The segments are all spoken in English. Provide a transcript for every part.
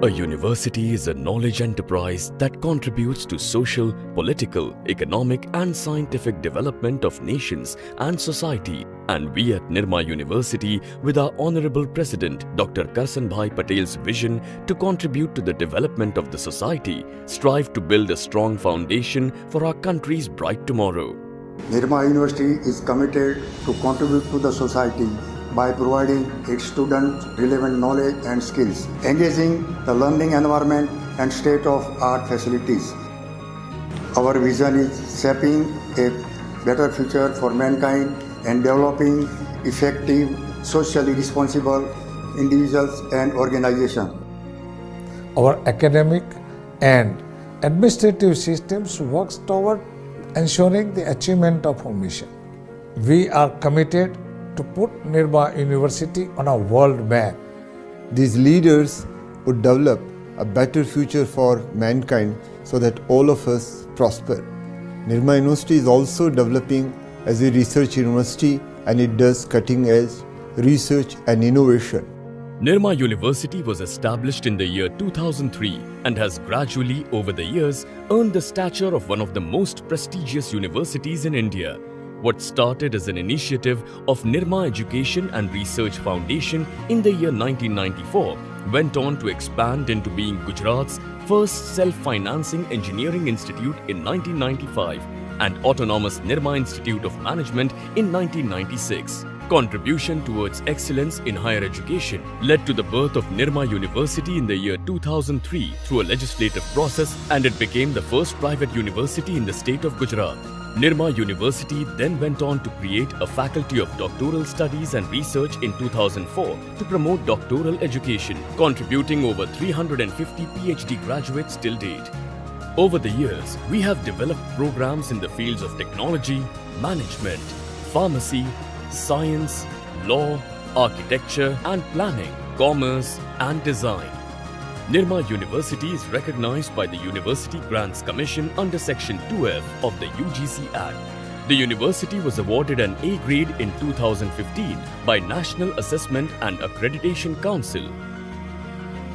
A university is a knowledge enterprise that contributes to social, political, economic and scientific development of nations and society. And we at Nirma University, with our Honorable President Dr. Karsanbhai Patel's vision to contribute to the development of the society, strive to build a strong foundation for our country's bright tomorrow. Nirma University is committed to contribute to the society by providing its students relevant knowledge and skills, engaging the learning environment and state-of-art facilities. Our vision is shaping a better future for mankind and developing effective, socially responsible individuals and organizations. Our academic and administrative systems work toward ensuring the achievement of our mission. We are committed to put Nirma University on a world map. These leaders would develop a better future for mankind so that all of us prosper. Nirma University is also developing as a research university, and it does cutting-edge research and innovation. Nirma University was established in the year 2003 and has gradually over the years earned the stature of one of the most prestigious universities in India. What started as an initiative of Nirma Education and Research Foundation in the year 1994 went on to expand into being Gujarat's first self-financing engineering institute in 1995 and autonomous Nirma Institute of Management in 1996. Contribution towards excellence in higher education led to the birth of Nirma University in the year 2003 through a legislative process, and it became the first private university in the state of Gujarat. Nirma University then went on to create a faculty of doctoral studies and research in 2004 to promote doctoral education, contributing over 350 PhD graduates till date. Over the years, we have developed programs in the fields of technology, management, pharmacy, science, law, architecture and planning, commerce and design. Nirma University is recognized by the University Grants Commission under Section 2F of the UGC Act. The university was awarded an A grade in 2015 by National Assessment and Accreditation Council.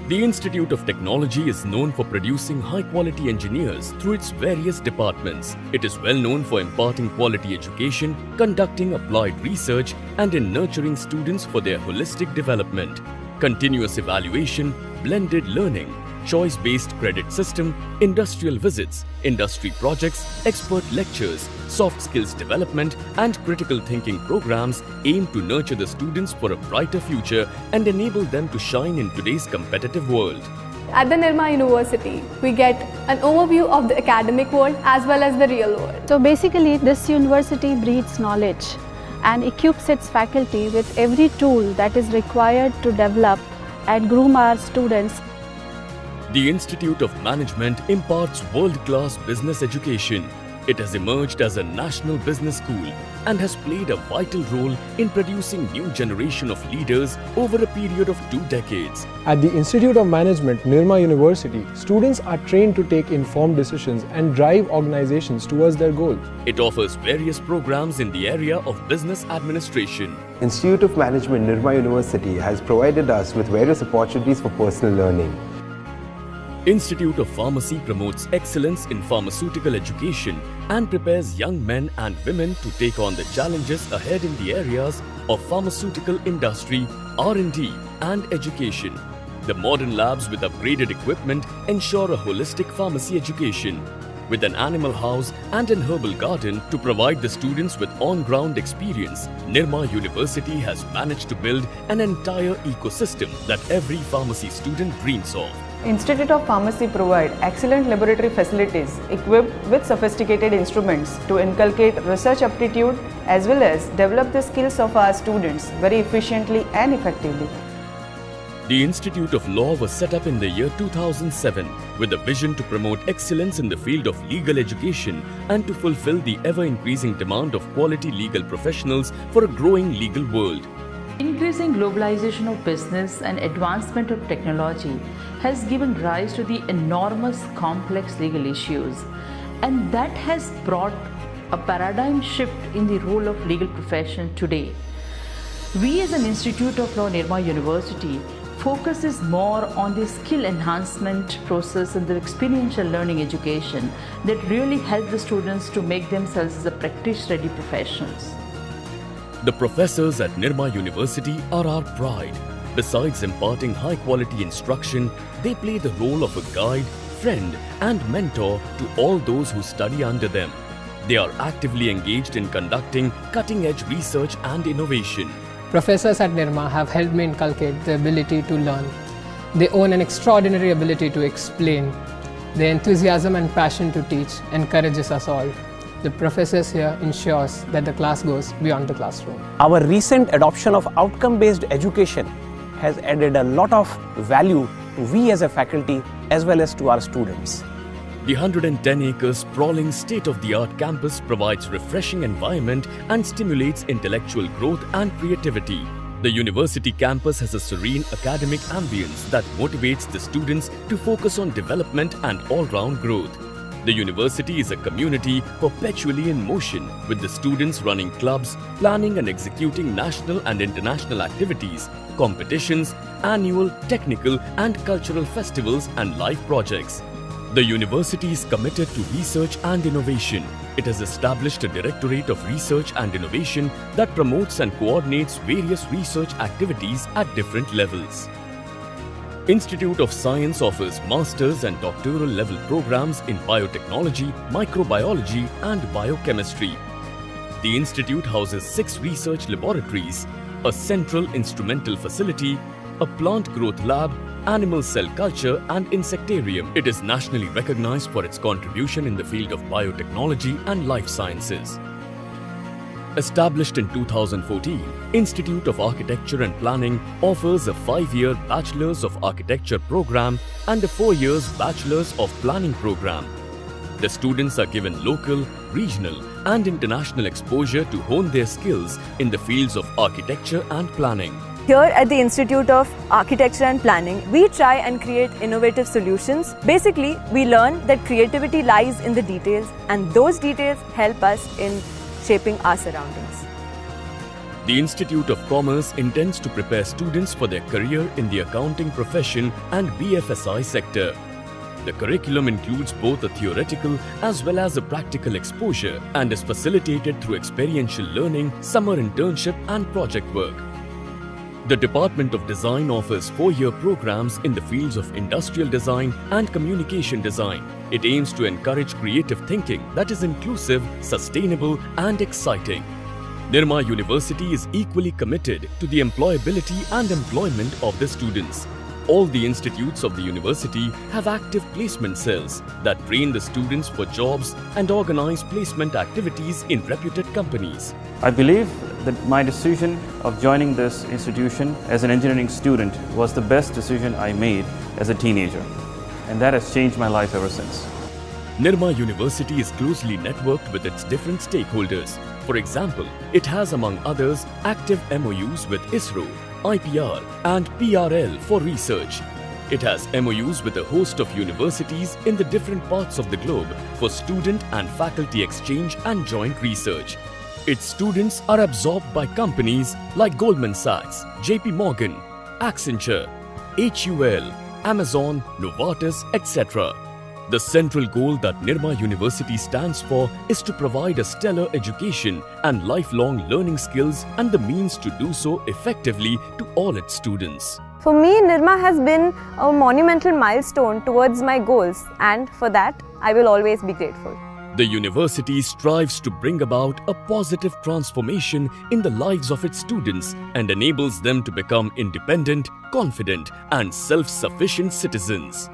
The Institute of Technology is known for producing high-quality engineers through its various departments. It is well known for imparting quality education, conducting applied research, and in nurturing students for their holistic development. Continuous evaluation, blended learning, choice-based credit system, industrial visits, industry projects, expert lectures, soft skills development and critical thinking programs aim to nurture the students for a brighter future and enable them to shine in today's competitive world. At the Nirma University, we get an overview of the academic world as well as the real world. So basically, this university breeds knowledge and equips its faculty with every tool that is required to develop and groom our students. The Institute of Management imparts world-class business education. It has emerged as a national business school and has played a vital role in producing new generation of leaders over a period of 2 decades. At the Institute of Management, Nirma University, students are trained to take informed decisions and drive organizations towards their goals. It offers various programs in the area of business administration. Institute of Management, Nirma University has provided us with various opportunities for personal learning. Institute of Pharmacy promotes excellence in pharmaceutical education and prepares young men and women to take on the challenges ahead in the areas of pharmaceutical industry, R&D and education. The modern labs with upgraded equipment ensure a holistic pharmacy education. With an animal house and an herbal garden to provide the students with on-ground experience, Nirma University has managed to build an entire ecosystem that every pharmacy student dreams of. Institute of Pharmacy provide excellent laboratory facilities equipped with sophisticated instruments to inculcate research aptitude as well as develop the skills of our students very efficiently and effectively. The Institute of Law was set up in the year 2007 with a vision to promote excellence in the field of legal education and to fulfill the ever-increasing demand of quality legal professionals for a growing legal world. Increasing globalization of business and advancement of technology has given rise to the enormous complex legal issues, and that has brought a paradigm shift in the role of legal profession today. We as an Institute of Law, Nirma University, focus is more on the skill enhancement process and the experiential learning education that really help the students to make themselves as a practice-ready professionals. The professors at Nirma University are our pride. Besides imparting high-quality instruction, they play the role of a guide, friend and mentor to all those who study under them. They are actively engaged in conducting cutting-edge research and innovation. Professors at Nirma have helped me inculcate the ability to learn. They own an extraordinary ability to explain. Their enthusiasm and passion to teach encourages us all. The professors here ensures that the class goes beyond the classroom. Our recent adoption of outcome-based education has added a lot of value to we as a faculty as well as to our students. The 110-acre sprawling state-of-the-art campus provides refreshing environment and stimulates intellectual growth and creativity. The university campus has a serene academic ambience that motivates the students to focus on development and all-round growth. The university is a community perpetually in motion, with the students running clubs, planning and executing national and international activities, competitions, annual, technical and cultural festivals and live projects. The university is committed to research and innovation. It has established a Directorate of Research and Innovation that promotes and coordinates various research activities at different levels. Institute of Science offers master's and doctoral level programs in biotechnology, microbiology and biochemistry. The institute houses 6 research laboratories, a central instrumental facility, a plant growth lab, animal cell culture and insectarium. It is nationally recognized for its contribution in the field of biotechnology and life sciences. Established in 2014, Institute of Architecture and Planning offers a 5-year Bachelor's of Architecture program and a 4-year Bachelor's of Planning program. The students are given local, regional and international exposure to hone their skills in the fields of architecture and planning. Here at the Institute of Architecture and Planning, we try and create innovative solutions. Basically, we learn that creativity lies in the details, and those details help us in shaping our surroundings. The Institute of Commerce intends to prepare students for their career in the accounting profession and BFSI sector. The curriculum includes both a theoretical as well as a practical exposure and is facilitated through experiential learning, summer internship and project work. The Department of Design offers 4-year programs in the fields of industrial design and communication design. It aims to encourage creative thinking that is inclusive, sustainable and exciting. Nirma University is equally committed to the employability and employment of the students. All the institutes of the university have active placement cells that train the students for jobs and organize placement activities in reputed companies. I believe that my decision of joining this institution as an engineering student was the best decision I made as a teenager, and that has changed my life ever since. Nirma University is closely networked with its different stakeholders. For example, it has among others active MOUs with ISRO, IPR and PRL for research. It has MOUs with a host of universities in the different parts of the globe for student and faculty exchange and joint research. Its students are absorbed by companies like Goldman Sachs, JP Morgan, Accenture, HUL, Amazon, Novartis, etc. The central goal that Nirma University stands for is to provide a stellar education and lifelong learning skills and the means to do so effectively to all its students. For me, Nirma has been a monumental milestone towards my goals, and for that, I will always be grateful. The university strives to bring about a positive transformation in the lives of its students and enables them to become independent, confident, and self-sufficient citizens.